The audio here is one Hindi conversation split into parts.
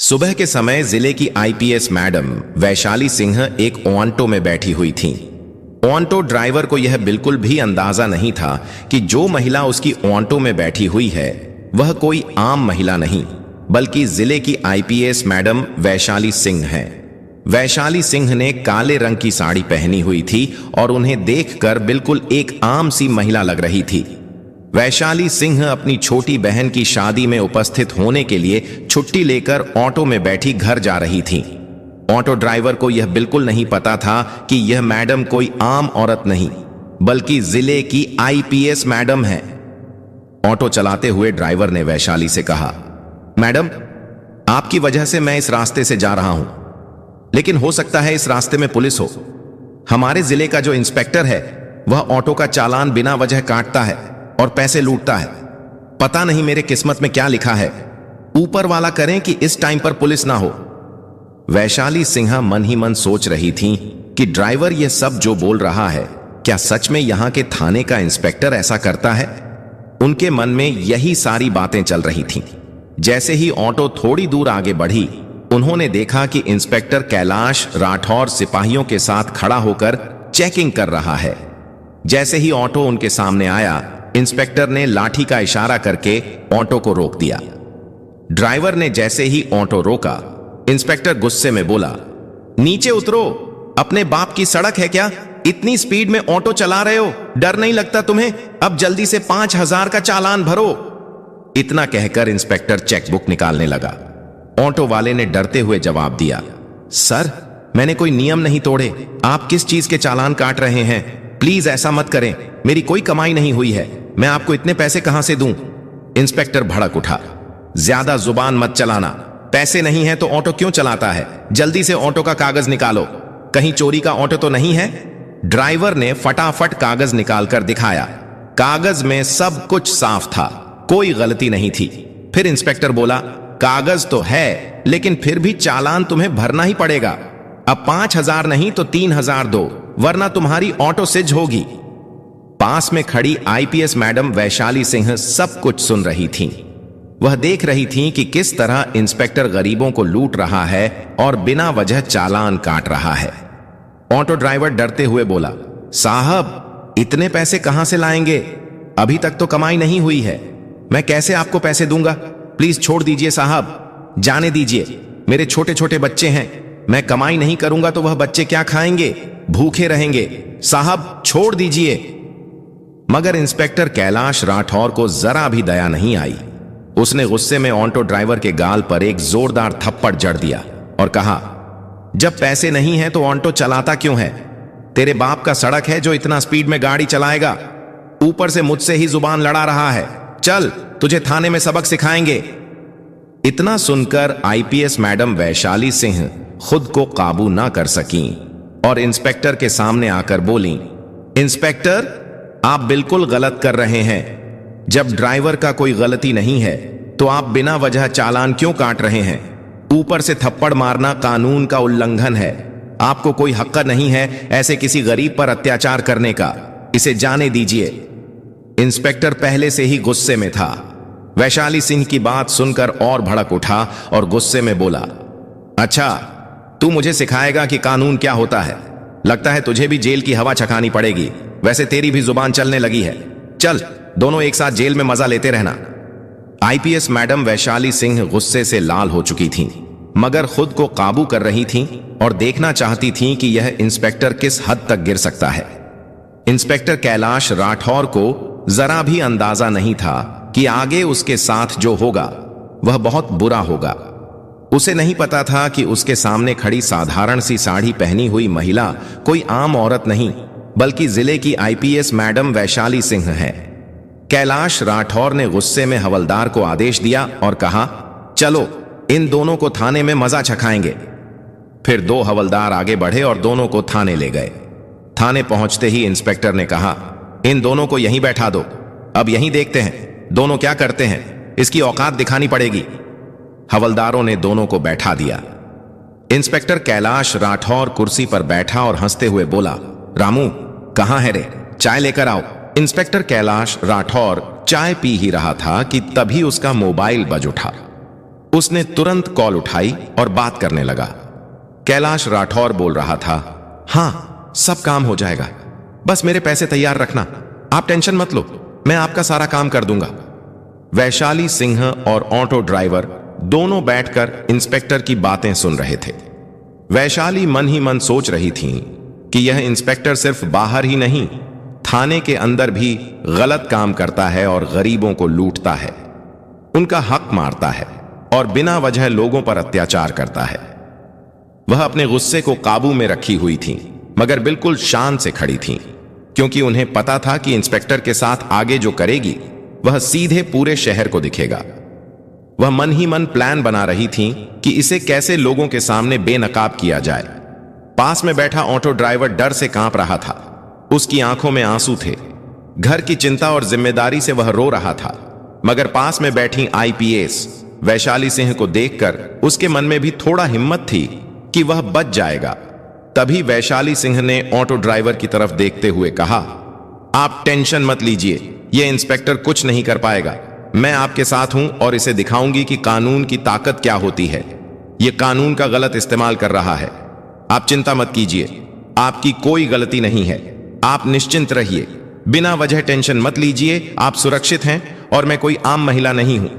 सुबह के समय जिले की आईपीएस मैडम वैशाली सिंह एक ऑटो में बैठी हुई थीं। ऑटो ड्राइवर को यह बिल्कुल भी अंदाजा नहीं था कि जो महिला उसकी ऑटो में बैठी हुई है वह कोई आम महिला नहीं बल्कि जिले की आईपीएस मैडम वैशाली सिंह है। वैशाली सिंह ने काले रंग की साड़ी पहनी हुई थी और उन्हें देखकर बिल्कुल एक आम सी महिला लग रही थी। वैशाली सिंह अपनी छोटी बहन की शादी में उपस्थित होने के लिए छुट्टी लेकर ऑटो में बैठी घर जा रही थी। ऑटो ड्राइवर को यह बिल्कुल नहीं पता था कि यह मैडम कोई आम औरत नहीं बल्कि जिले की आईपीएस मैडम है। ऑटो चलाते हुए ड्राइवर ने वैशाली से कहा, मैडम, आपकी वजह से मैं इस रास्ते से जा रहा हूं, लेकिन हो सकता है इस रास्ते में पुलिस हो। हमारे जिले का जो इंस्पेक्टर है वह ऑटो का चालान बिना वजह काटता है और पैसे लूटता है। पता नहीं मेरे किस्मत में क्या लिखा है। ऊपर वाला करें कि इस टाइम पर पुलिस ना हो। वैशाली सिंह मन ही मन सोच रही थी कि ड्राइवर यह सब जो बोल रहा है क्या सच में यहां के थाने का इंस्पेक्टर ऐसा करता है। उनके मन में यही सारी बातें चल रही थीं। जैसे ही ऑटो थोड़ी दूर आगे बढ़ी, उन्होंने देखा कि इंस्पेक्टर कैलाश राठौर सिपाहियों के साथ खड़ा होकर चेकिंग कर रहा है। जैसे ही ऑटो उनके सामने आया, इंस्पेक्टर ने लाठी का इशारा करके ऑटो को रोक दिया। ड्राइवर ने जैसे ही ऑटो रोका, इंस्पेक्टर गुस्से में बोला, नीचे उतरो, अपने बाप की सड़क है क्या? इतनी स्पीड में ऑटो चला रहे हो, डर नहीं लगता तुम्हें? अब जल्दी से 5,000 का चालान भरो। इतना कहकर इंस्पेक्टर चेकबुक निकालने लगा। ऑटो वाले ने डरते हुए जवाब दिया, सर, मैंने कोई नियम नहीं तोड़े। आप किस चीज के चालान काट रहे हैं? प्लीज ऐसा मत करें, मेरी कोई कमाई नहीं हुई है। मैं आपको इतने पैसे कहां से दूं? इंस्पेक्टर भड़क उठा, ज्यादा जुबान मत चलाना। पैसे नहीं है तो ऑटो क्यों चलाता है? जल्दी से ऑटो का कागज निकालो, कहीं चोरी का ऑटो तो नहीं है? ड्राइवर ने फटाफट कागज निकालकर दिखाया। कागज में सब कुछ साफ था, कोई गलती नहीं थी। फिर इंस्पेक्टर बोला, कागज तो है, लेकिन फिर भी चालान तुम्हें भरना ही पड़ेगा। अब 5,000 नहीं तो 3,000 दो, वरना तुम्हारी ऑटो सिज होगी। पास में खड़ी आईपीएस मैडम वैशाली सिंह सब कुछ सुन रही थीं। वह देख रही थीं कि किस तरह इंस्पेक्टर गरीबों को लूट रहा है और बिना वजह चालान काट रहा है। ऑटो ड्राइवर डरते हुए बोला, साहब, इतने पैसे कहां से लाएंगे? अभी तक तो कमाई नहीं हुई है। मैं कैसे आपको पैसे दूंगा? प्लीज छोड़ दीजिए साहब, जाने दीजिए। मेरे छोटे छोटे बच्चे हैं, मैं कमाई नहीं करूंगा तो वह बच्चे क्या खाएंगे? भूखे रहेंगे। साहब, छोड़ दीजिए। मगर इंस्पेक्टर कैलाश राठौर को जरा भी दया नहीं आई। उसने गुस्से में ऑटो ड्राइवर के गाल पर एक जोरदार थप्पड़ जड़ दिया और कहा, जब पैसे नहीं है तो ऑटो चलाता क्यों है? तेरे बाप का सड़क है जो इतना स्पीड में गाड़ी चलाएगा? ऊपर से मुझसे ही जुबान लड़ा रहा है। चल, तुझे थाने में सबक सिखाएंगे। इतना सुनकर आईपीएस मैडम वैशाली सिंह खुद को काबू ना कर सकी और इंस्पेक्टर के सामने आकर बोली, इंस्पेक्टर, आप बिल्कुल गलत कर रहे हैं। जब ड्राइवर का कोई गलती नहीं है तो आप बिना वजह चालान क्यों काट रहे हैं? ऊपर से थप्पड़ मारना कानून का उल्लंघन है। आपको कोई हक नहीं है ऐसे किसी गरीब पर अत्याचार करने का। इसे जाने दीजिए। इंस्पेक्टर पहले से ही गुस्से में था। वैशाली सिंह की बात सुनकर और भड़क उठा और गुस्से में बोला, अच्छा, तू मुझे सिखाएगा कि कानून क्या होता है? लगता है तुझे भी जेल की हवा चखानी पड़ेगी। वैसे तेरी भी जुबान चलने लगी है। चल, दोनों एक साथ जेल में मजा लेते रहना। आईपीएस मैडम वैशाली सिंह गुस्से से लाल हो चुकी थीं, मगर खुद को काबू कर रही थीं और देखना चाहती थीं कि यह इंस्पेक्टर किस हद तक गिर सकता है। इंस्पेक्टर कैलाश राठौर को जरा भी अंदाजा नहीं था कि आगे उसके साथ जो होगा वह बहुत बुरा होगा। उसे नहीं पता था कि उसके सामने खड़ी साधारण सी साड़ी पहनी हुई महिला कोई आम औरत नहीं बल्कि जिले की आईपीएस मैडम वैशाली सिंह है। कैलाश राठौर ने गुस्से में हवलदार को आदेश दिया और कहा, चलो, इन दोनों को थाने में मजा चखाएंगे। फिर 2 हवलदार आगे बढ़े और दोनों को थाने ले गए। थाने पहुंचते ही इंस्पेक्टर ने कहा, इन दोनों को यहीं बैठा दो। अब यहीं देखते हैं दोनों क्या करते हैं। इसकी औकात दिखानी पड़ेगी। हवलदारों ने दोनों को बैठा दिया। इंस्पेक्टर कैलाश राठौर कुर्सी पर बैठा और हंसते हुए बोला, रामू, कहां है रे? चाय लेकर आओ। इंस्पेक्टर कैलाश राठौर चाय पी ही रहा था कि तभी उसका मोबाइल बज उठा। उसने तुरंत कॉल उठाई और बात करने लगा। कैलाश राठौर बोल रहा था, हाँ सब काम हो जाएगा, बस मेरे पैसे तैयार रखना, आप टेंशन मत लो, मैं आपका सारा काम कर दूंगा। वैशाली सिंह और ऑटो ड्राइवर दोनों बैठकर इंस्पेक्टर की बातें सुन रहे थे। वैशाली मन ही मन सोच रही थी कि यह इंस्पेक्टर सिर्फ बाहर ही नहीं, थाने के अंदर भी गलत काम करता है और गरीबों को लूटता है, उनका हक मारता है और बिना वजह लोगों पर अत्याचार करता है। वह अपने गुस्से को काबू में रखी हुई थी, मगर बिल्कुल शान से खड़ी थी, क्योंकि उन्हें पता था कि इंस्पेक्टर के साथ आगे जो करेगी वह सीधे पूरे शहर को दिखेगा। वह मन ही मन प्लान बना रही थी कि इसे कैसे लोगों के सामने बेनकाब किया जाए। पास में बैठा ऑटो ड्राइवर डर से कांप रहा था, उसकी आंखों में आंसू थे। घर की चिंता और जिम्मेदारी से वह रो रहा था, मगर पास में बैठी आईपीएस वैशाली सिंह को देखकर उसके मन में भी थोड़ा हिम्मत थी कि वह बच जाएगा। तभी वैशाली सिंह ने ऑटो ड्राइवर की तरफ देखते हुए कहा, आप टेंशन मत लीजिए, यह इंस्पेक्टर कुछ नहीं कर पाएगा, मैं आपके साथ हूं और इसे दिखाऊंगी कि कानून की ताकत क्या होती है। यह कानून का गलत इस्तेमाल कर रहा है। आप चिंता मत कीजिए, आपकी कोई गलती नहीं है, आप निश्चिंत रहिए, बिना वजह टेंशन मत लीजिए, आप सुरक्षित हैं और मैं कोई आम महिला नहीं हूं।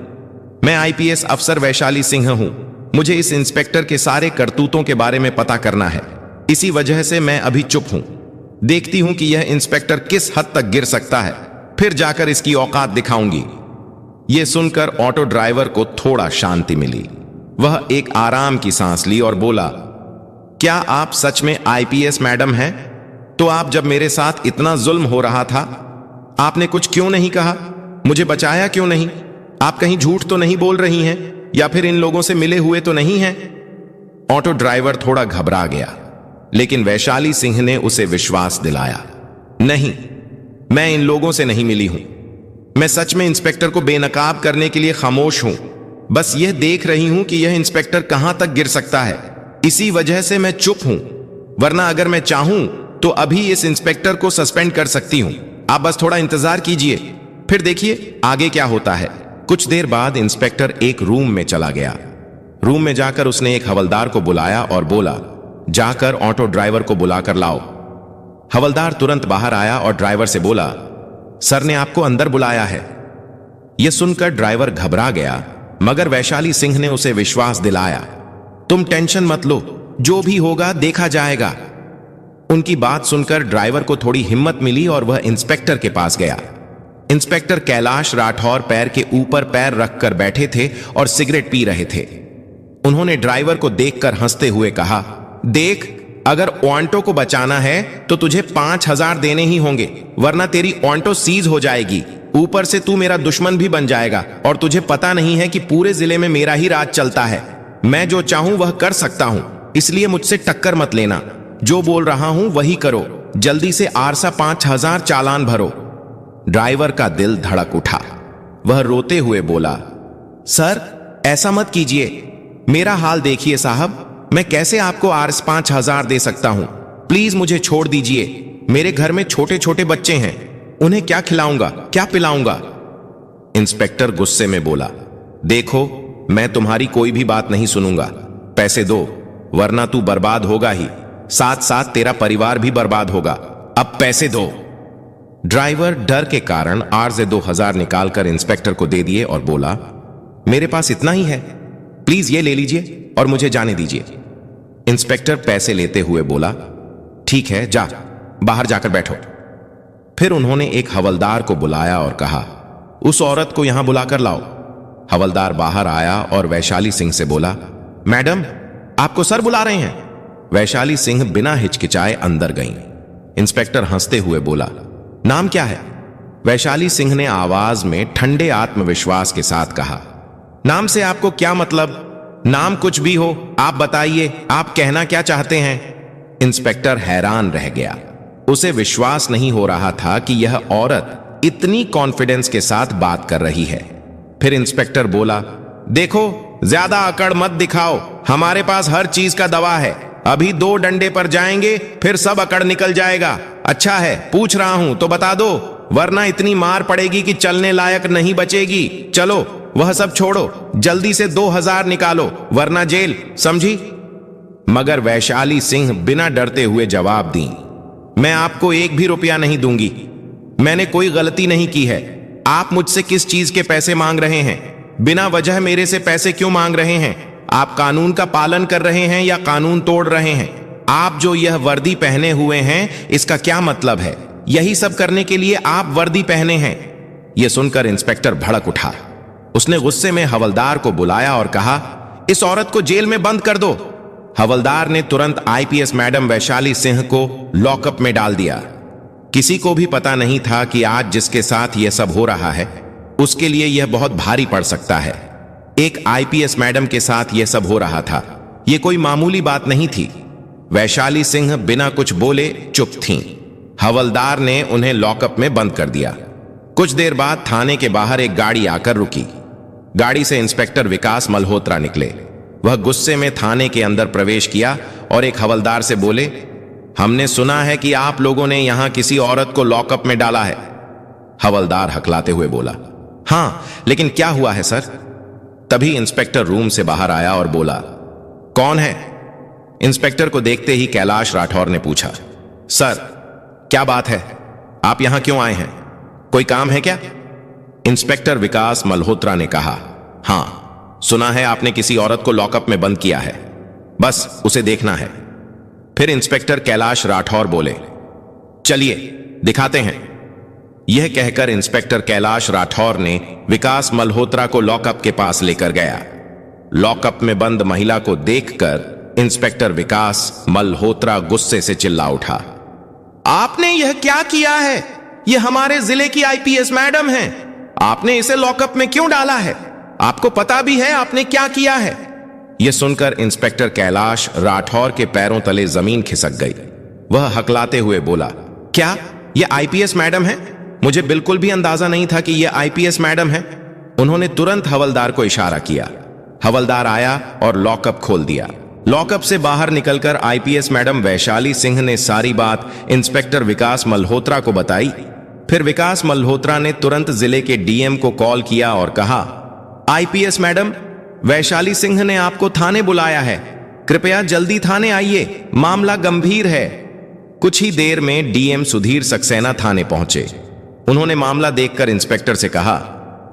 मैं आईपीएस अफसर वैशाली सिंह हूं। मुझे इस इंस्पेक्टर के सारे करतूतों के बारे में पता करना है, इसी वजह से मैं अभी चुप हूं। देखती हूं कि यह इंस्पेक्टर किस हद तक गिर सकता है, फिर जाकर इसकी औकात दिखाऊंगी। यह सुनकर ऑटो ड्राइवर को थोड़ा शांति मिली। वह एक आराम की सांस ली और बोला, क्या आप सच में आईपीएस मैडम हैं? तो आप जब मेरे साथ इतना जुल्म हो रहा था, आपने कुछ क्यों नहीं कहा? मुझे बचाया क्यों नहीं? आप कहीं झूठ तो नहीं बोल रही हैं या फिर इन लोगों से मिले हुए तो नहीं हैं? ऑटो ड्राइवर थोड़ा घबरा गया, लेकिन वैशाली सिंह ने उसे विश्वास दिलाया, नहीं, मैं इन लोगों से नहीं मिली हूं। मैं सच में इंस्पेक्टर को बेनकाब करने के लिए खामोश हूं। बस यह देख रही हूं कि यह इंस्पेक्टर कहां तक गिर सकता है, इसी वजह से मैं चुप हूं। वरना अगर मैं चाहूं तो अभी इस इंस्पेक्टर को सस्पेंड कर सकती हूं। आप बस थोड़ा इंतजार कीजिए, फिर देखिए आगे क्या होता है। कुछ देर बाद इंस्पेक्टर एक रूम में चला गया। रूम में जाकर उसने एक हवलदार को बुलाया और बोला, जाकर ऑटो ड्राइवर को बुलाकर लाओ। हवलदार तुरंत बाहर आया और ड्राइवर से बोला, सर ने आपको अंदर बुलाया है। यह सुनकर ड्राइवर घबरा गया, मगर वैशाली सिंह ने उसे विश्वास दिलाया, तुम टेंशन मत लो, जो भी होगा देखा जाएगा। उनकी बात सुनकर ड्राइवर को थोड़ी हिम्मत मिली और वह इंस्पेक्टर के पास गया। इंस्पेक्टर कैलाश राठौर पैर के ऊपर पैर रखकर बैठे थे और सिगरेट पी रहे थे। उन्होंने ड्राइवर को देखकर हंसते हुए कहा, देख, अगर ऑन्टो को बचाना है तो तुझे 5,000 देने ही होंगे, वरना तेरी ऑन्टो सीज हो जाएगी। ऊपर से तू मेरा दुश्मन भी बन जाएगा और तुझे पता नहीं है कि पूरे जिले में मेरा ही राज चलता है। मैं जो चाहूं वह कर सकता हूं, इसलिए मुझसे टक्कर मत लेना। जो बोल रहा हूं वही करो, जल्दी से आरसा 5,000 चालान भरो। ड्राइवर का दिल धड़क उठा। वह रोते हुए बोला, सर ऐसा मत कीजिए, मेरा हाल देखिए साहब, मैं कैसे आपको आरस 5,000 दे सकता हूं? प्लीज मुझे छोड़ दीजिए, मेरे घर में छोटे छोटे बच्चे हैं, उन्हें क्या खिलाऊंगा, क्या पिलाऊंगा? इंस्पेक्टर गुस्से में बोला, देखो, मैं तुम्हारी कोई भी बात नहीं सुनूंगा, पैसे दो, वरना तू बर्बाद होगा ही, साथ साथ तेरा परिवार भी बर्बाद होगा। अब पैसे दो। ड्राइवर डर के कारण आरजे 2,000 निकालकर इंस्पेक्टर को दे दिए और बोला, मेरे पास इतना ही है, प्लीज ये ले लीजिए और मुझे जाने दीजिए। इंस्पेक्टर पैसे लेते हुए बोला, ठीक है, जा, बाहर जाकर बैठो। फिर उन्होंने एक हवलदार को बुलाया और कहा, उस औरत को यहां बुलाकर लाओ। हवलदार बाहर आया और वैशाली सिंह से बोला, मैडम आपको सर बुला रहे हैं। वैशाली सिंह बिना हिचकिचाए अंदर गईं। इंस्पेक्टर हंसते हुए बोला, नाम क्या है? वैशाली सिंह ने आवाज में ठंडे आत्मविश्वास के साथ कहा, नाम से आपको क्या मतलब? नाम कुछ भी हो, आप बताइए, आप कहना क्या चाहते हैं? इंस्पेक्टर हैरान रह गया। उसे विश्वास नहीं हो रहा था कि यह औरत इतनी कॉन्फिडेंस के साथ बात कर रही है। फिर इंस्पेक्टर बोला, देखो, ज्यादा अकड़ मत दिखाओ, हमारे पास हर चीज का दवा है। अभी 2 डंडे पर जाएंगे, फिर सब अकड़ निकल जाएगा। अच्छा है, पूछ रहा हूं तो बता दो, वरना इतनी मार पड़ेगी कि चलने लायक नहीं बचेगी। चलो, वह सब छोड़ो, जल्दी से 2000 निकालो वरना जेल, समझी? मगर वैशाली सिंह बिना डरते हुए जवाब दी, मैं आपको 1 भी रुपया नहीं दूंगी। मैंने कोई गलती नहीं की है। आप मुझसे किस चीज के पैसे मांग रहे हैं? बिना वजह मेरे से पैसे क्यों मांग रहे हैं? आप कानून का पालन कर रहे हैं या कानून तोड़ रहे हैं? आप जो यह वर्दी पहने हुए हैं, इसका क्या मतलब है? यही सब करने के लिए आप वर्दी पहने हैं? यह सुनकर इंस्पेक्टर भड़क उठा। उसने गुस्से में हवलदार को बुलाया और कहा, इस औरत को जेल में बंद कर दो। हवलदार ने तुरंत आईपीएस मैडम वैशाली सिंह को लॉकअप में डाल दिया। किसी को भी पता नहीं था कि आज जिसके साथ यह सब हो रहा है, उसके लिए यह बहुत भारी पड़ सकता है। एक आईपीएस मैडम के साथ यह सब हो रहा था। यह कोई मामूली बात नहीं थी। वैशाली सिंह बिना कुछ बोले चुप थीं। हवलदार ने उन्हें लॉकअप में बंद कर दिया। कुछ देर बाद थाने के बाहर एक गाड़ी आकर रुकी। गाड़ी से इंस्पेक्टर विकास मल्होत्रा निकले। वह गुस्से में थाने के अंदर प्रवेश किया और एक हवलदार से बोले, हमने सुना है कि आप लोगों ने यहां किसी औरत को लॉकअप में डाला है। हवलदार हकलाते हुए बोला, हां, लेकिन क्या हुआ है सर? तभी इंस्पेक्टर रूम से बाहर आया और बोला, कौन है? इंस्पेक्टर को देखते ही कैलाश राठौर ने पूछा, सर क्या बात है? आप यहां क्यों आए हैं? कोई काम है क्या? इंस्पेक्टर विकास मल्होत्रा ने कहा, हां, सुना है आपने किसी औरत को लॉकअप में बंद किया है, बस उसे देखना है। फिर इंस्पेक्टर कैलाश राठौर बोले, चलिए दिखाते हैं। यह कहकर इंस्पेक्टर कैलाश राठौर ने विकास मल्होत्रा को लॉकअप के पास लेकर गया। लॉकअप में बंद महिला को देखकर इंस्पेक्टर विकास मल्होत्रा गुस्से से चिल्ला उठा, आपने यह क्या किया है? यह हमारे जिले की आईपीएस मैडम हैं। आपने इसे लॉकअप में क्यों डाला है? आपको पता भी है आपने क्या किया है? यह सुनकर इंस्पेक्टर कैलाश राठौर के पैरों तले जमीन खिसक गई। वह हकलाते हुए बोला, क्या यह आईपीएस मैडम है? मुझे बिल्कुल भी अंदाजा नहीं था कि यह आईपीएस मैडम है। उन्होंने तुरंत हवलदार को इशारा किया। हवलदार आया और लॉकअप खोल दिया। लॉकअप से बाहर निकलकर आईपीएस मैडम वैशाली सिंह ने सारी बात इंस्पेक्टर विकास मल्होत्रा को बताई। फिर विकास मल्होत्रा ने तुरंत जिले के डीएम को कॉल किया और कहा, आईपीएस मैडम, वैशाली सिंह ने आपको थाने बुलाया है, कृपया जल्दी थाने आइए, मामला गंभीर है। कुछ ही देर में डीएम सुधीर सक्सेना थाने पहुंचे। उन्होंने मामला देखकर इंस्पेक्टर से कहा,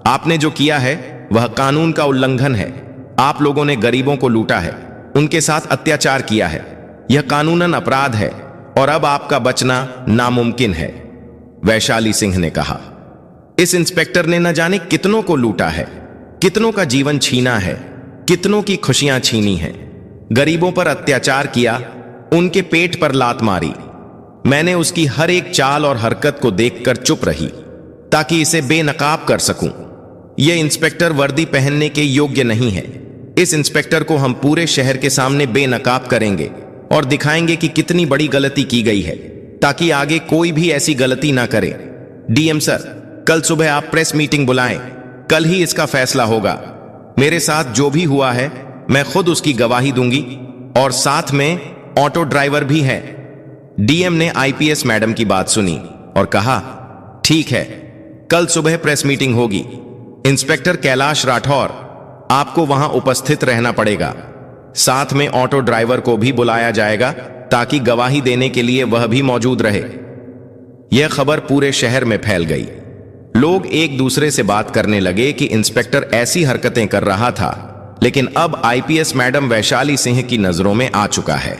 आपने जो किया है वह कानून का उल्लंघन है। आप लोगों ने गरीबों को लूटा है, उनके साथ अत्याचार किया है। यह कानूनन अपराध है और अब आपका बचना नामुमकिन है। वैशाली सिंह ने कहा, इस इंस्पेक्टर ने न जाने कितनों को लूटा है, कितनों का जीवन छीना है, कितनों की खुशियां छीनी हैं, गरीबों पर अत्याचार किया, उनके पेट पर लात मारी। मैंने उसकी हर एक चाल और हरकत को देखकर चुप रही ताकि इसे बेनकाब कर सकूं। यह इंस्पेक्टर वर्दी पहनने के योग्य नहीं है। इस इंस्पेक्टर को हम पूरे शहर के सामने बेनकाब करेंगे और दिखाएंगे कि कितनी बड़ी गलती की गई है, ताकि आगे कोई भी ऐसी गलती ना करे। डीएम सर, कल सुबह आप प्रेस मीटिंग बुलाएं, कल ही इसका फैसला होगा। मेरे साथ जो भी हुआ है मैं खुद उसकी गवाही दूंगी और साथ में ऑटो ड्राइवर भी है। डीएम ने आईपीएस मैडम की बात सुनी और कहा, ठीक है, कल सुबह प्रेस मीटिंग होगी। इंस्पेक्टर कैलाश राठौर, आपको वहां उपस्थित रहना पड़ेगा। साथ में ऑटो ड्राइवर को भी बुलाया जाएगा ताकि गवाही देने के लिए वह भी मौजूद रहे। यह खबर पूरे शहर में फैल गई। लोग एक दूसरे से बात करने लगे कि इंस्पेक्टर ऐसी हरकतें कर रहा था, लेकिन अब आईपीएस मैडम वैशाली सिंह की नजरों में आ चुका है।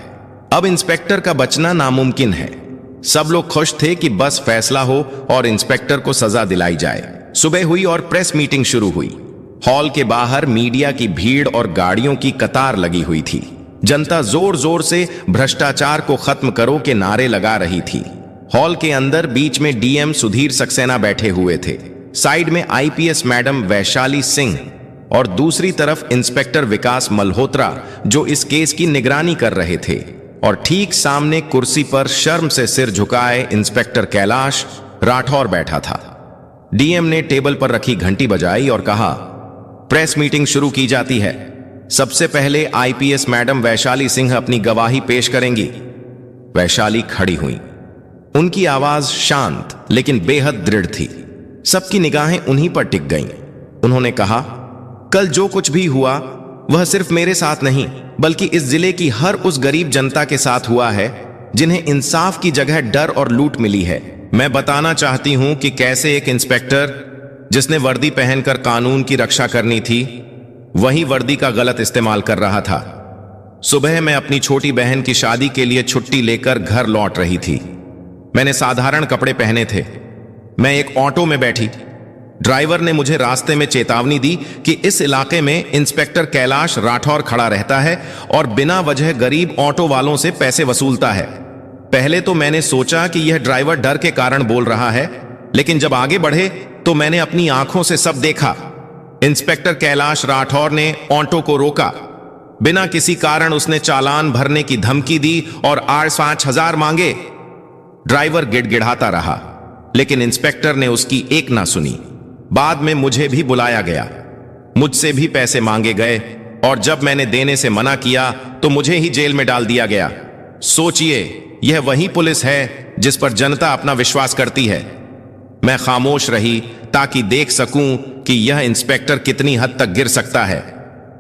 अब इंस्पेक्टर का बचना नामुमकिन है। सब लोग खुश थे कि बस फैसला हो और इंस्पेक्टर को सजा दिलाई जाए। सुबह हुई और प्रेस मीटिंग शुरू हुई। हॉल के बाहर मीडिया की भीड़ और गाड़ियों की कतार लगी हुई थी। जनता जोर जोर से भ्रष्टाचार को खत्म करो के नारे लगा रही थी। हॉल के अंदर बीच में डीएम सुधीर सक्सेना बैठे हुए थे, साइड में आईपीएस मैडम वैशाली सिंह और दूसरी तरफ इंस्पेक्टर विकास मल्होत्रा, जो इस केस की निगरानी कर रहे थे। और ठीक सामने कुर्सी पर शर्म से सिर झुकाए इंस्पेक्टर कैलाश राठौर बैठा था। डीएम ने टेबल पर रखी घंटी बजाई और कहा, प्रेस मीटिंग शुरू की जाती है। सबसे पहले आईपीएस मैडम वैशाली सिंह अपनी गवाही पेश करेंगी। वैशाली खड़ी हुई। उनकी आवाज शांत लेकिन बेहद दृढ़ थी। सबकी निगाहें उन्हीं पर टिक गईं। उन्होंने कहा, कल जो कुछ भी हुआ वह सिर्फ मेरे साथ नहीं बल्कि इस जिले की हर उस गरीब जनता के साथ हुआ है जिन्हें इंसाफ की जगह डर और लूट मिली है। मैं बताना चाहती हूं कि कैसे एक इंस्पेक्टर जिसने वर्दी पहनकर कानून की रक्षा करनी थी वही वर्दी का गलत इस्तेमाल कर रहा था। सुबह मैं अपनी छोटी बहन की शादी के लिए छुट्टी लेकर घर लौट रही थी। मैंने साधारण कपड़े पहने थे। मैं एक ऑटो में बैठी। ड्राइवर ने मुझे रास्ते में चेतावनी दी कि इस इलाके में इंस्पेक्टर कैलाश राठौर खड़ा रहता है और बिना वजह गरीब ऑटो वालों से पैसे वसूलता है। पहले तो मैंने सोचा कि यह ड्राइवर डर के कारण बोल रहा है, लेकिन जब आगे बढ़े तो मैंने अपनी आंखों से सब देखा। इंस्पेक्टर कैलाश राठौर ने ऑटो को रोका। बिना किसी कारण उसने चालान भरने की धमकी दी और 8-5 मांगे। ड्राइवर गिड़गिड़ाता रहा, लेकिन इंस्पेक्टर ने उसकी एक ना सुनी। बाद में मुझे भी बुलाया गया, मुझसे भी पैसे मांगे गए और जब मैंने देने से मना किया तो मुझे ही जेल में डाल दिया गया। सोचिए, यह वही पुलिस है जिस पर जनता अपना विश्वास करती है। मैं खामोश रही ताकि देख सकूं कि यह इंस्पेक्टर कितनी हद तक गिर सकता है,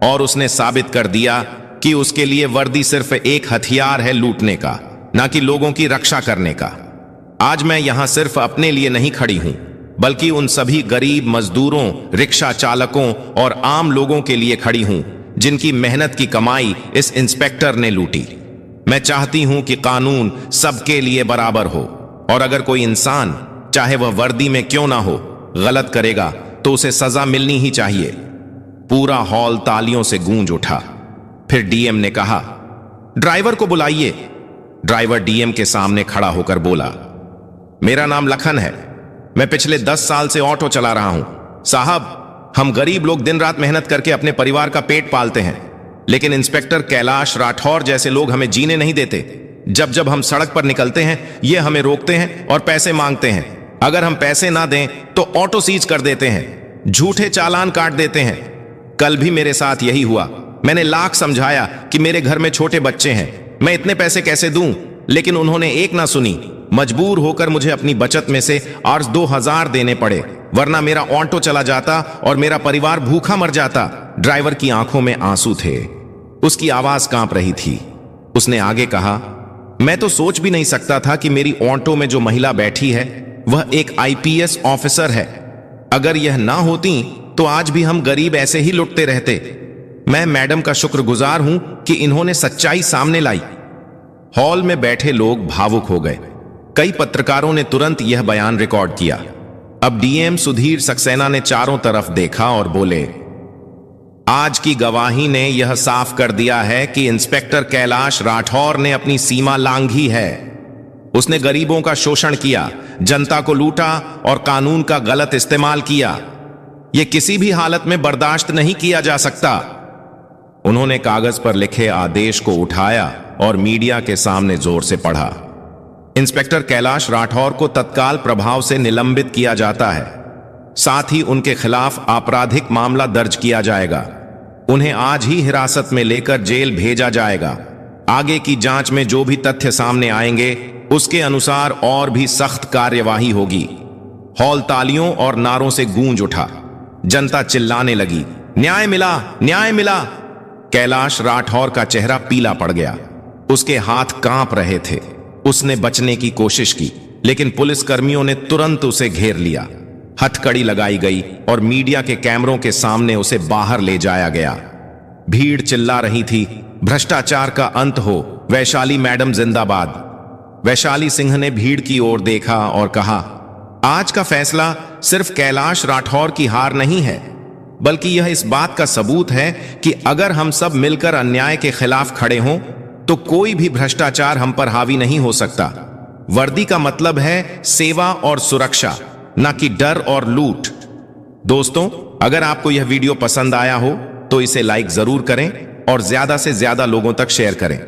और उसने साबित कर दिया कि उसके लिए वर्दी सिर्फ एक हथियार है लूटने का, ना कि लोगों की रक्षा करने का। आज मैं यहां सिर्फ अपने लिए नहीं खड़ी हूं बल्कि उन सभी गरीब मजदूरों, रिक्शा चालकों और आम लोगों के लिए खड़ी हूं जिनकी मेहनत की कमाई इस इंस्पेक्टर ने लूटी। मैं चाहती हूं कि कानून सबके लिए बराबर हो, और अगर कोई इंसान, चाहे वह वर्दी में क्यों ना हो, गलत करेगा तो उसे सजा मिलनी ही चाहिए। पूरा हॉल तालियों से गूंज उठा। फिर डीएम ने कहा, ड्राइवर को बुलाइए। ड्राइवर डीएम के सामने खड़ा होकर बोला, मेरा नाम लखन है, मैं पिछले 10 साल से ऑटो चला रहा हूं। साहब, हम गरीब लोग दिन रात मेहनत करके अपने परिवार का पेट पालते हैं, लेकिन इंस्पेक्टर कैलाश राठौर जैसे लोग हमें जीने नहीं देते। जब जब हम सड़क पर निकलते हैं ये हमें रोकते हैं और पैसे मांगते हैं। अगर हम पैसे ना दें तो ऑटो सीज कर देते हैं, झूठे चालान काट देते हैं। कल भी मेरे साथ यही हुआ। मैंने लाख समझाया कि मेरे घर में छोटे बच्चे हैं, मैं इतने पैसे कैसे दूं, लेकिन उन्होंने एक ना सुनी। मजबूर होकर मुझे अपनी बचत में से 8-2 देने पड़े, वरना मेरा ऑटो चला जाता और मेरा परिवार भूखा मर जाता। ड्राइवर की आंखों में आंसू थे, उसकी आवाज कांप रही थी। उसने आगे कहा, मैं तो सोच भी नहीं सकता था कि मेरी ऑटो में जो महिला बैठी है वह एक आईपीएस ऑफिसर है। अगर यह ना होती तो आज भी हम गरीब ऐसे ही लुटते रहते। मैं मैडम का शुक्रगुजार हूं कि इन्होंने सच्चाई सामने लाई। हॉल में बैठे लोग भावुक हो गए। कई पत्रकारों ने तुरंत यह बयान रिकॉर्ड किया। अब डीएम सुधीर सक्सेना ने चारों तरफ देखा और बोले, आज की गवाही ने यह साफ कर दिया है कि इंस्पेक्टर कैलाश राठौर ने अपनी सीमा लांघी है। उसने गरीबों का शोषण किया, जनता को लूटा और कानून का गलत इस्तेमाल किया। यह किसी भी हालत में बर्दाश्त नहीं किया जा सकता। उन्होंने कागज पर लिखे आदेश को उठाया और मीडिया के सामने जोर से पढ़ा। इंस्पेक्टर कैलाश राठौर को तत्काल प्रभाव से निलंबित किया जाता है। साथ ही उनके खिलाफ आपराधिक मामला दर्ज किया जाएगा। उन्हें आज ही हिरासत में लेकर जेल भेजा जाएगा। आगे की जांच में जो भी तथ्य सामने आएंगे उसके अनुसार और भी सख्त कार्यवाही होगी। हॉल तालियों और नारों से गूंज उठा। जनता चिल्लाने लगी, न्याय मिला, न्याय मिला। कैलाश राठौर का चेहरा पीला पड़ गया, उसके हाथ कांप रहे थे। उसने बचने की कोशिश की, लेकिन पुलिसकर्मियों ने तुरंत उसे घेर लिया। हथकड़ी लगाई गई और मीडिया के कैमरों के सामने उसे बाहर ले जाया गया। भीड़ चिल्ला रही थी, भ्रष्टाचार का अंत हो, वैशाली मैडम जिंदाबाद। वैशाली सिंह ने भीड़ की ओर देखा और कहा, आज का फैसला सिर्फ कैलाश राठौर की हार नहीं है, बल्कि यह इस बात का सबूत है कि अगर हम सब मिलकर अन्याय के खिलाफ खड़े हों तो कोई भी भ्रष्टाचार हम पर हावी नहीं हो सकता। वर्दी का मतलब है सेवा और सुरक्षा, न कि डर और लूट। दोस्तों, अगर आपको यह वीडियो पसंद आया हो तो इसे लाइक जरूर करें और ज्यादा से ज्यादा लोगों तक शेयर करें।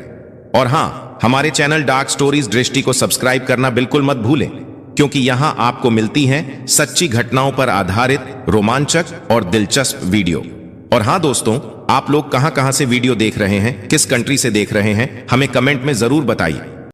और हां, हमारे चैनल डार्क स्टोरीज दृष्टि को सब्सक्राइब करना बिल्कुल मत भूलें, क्योंकि यहां आपको मिलती हैं सच्ची घटनाओं पर आधारित रोमांचक और दिलचस्प वीडियो। और हां दोस्तों, आप लोग कहां से वीडियो देख रहे हैं, किस कंट्री से देख रहे हैं, हमें कमेंट में जरूर बताइए।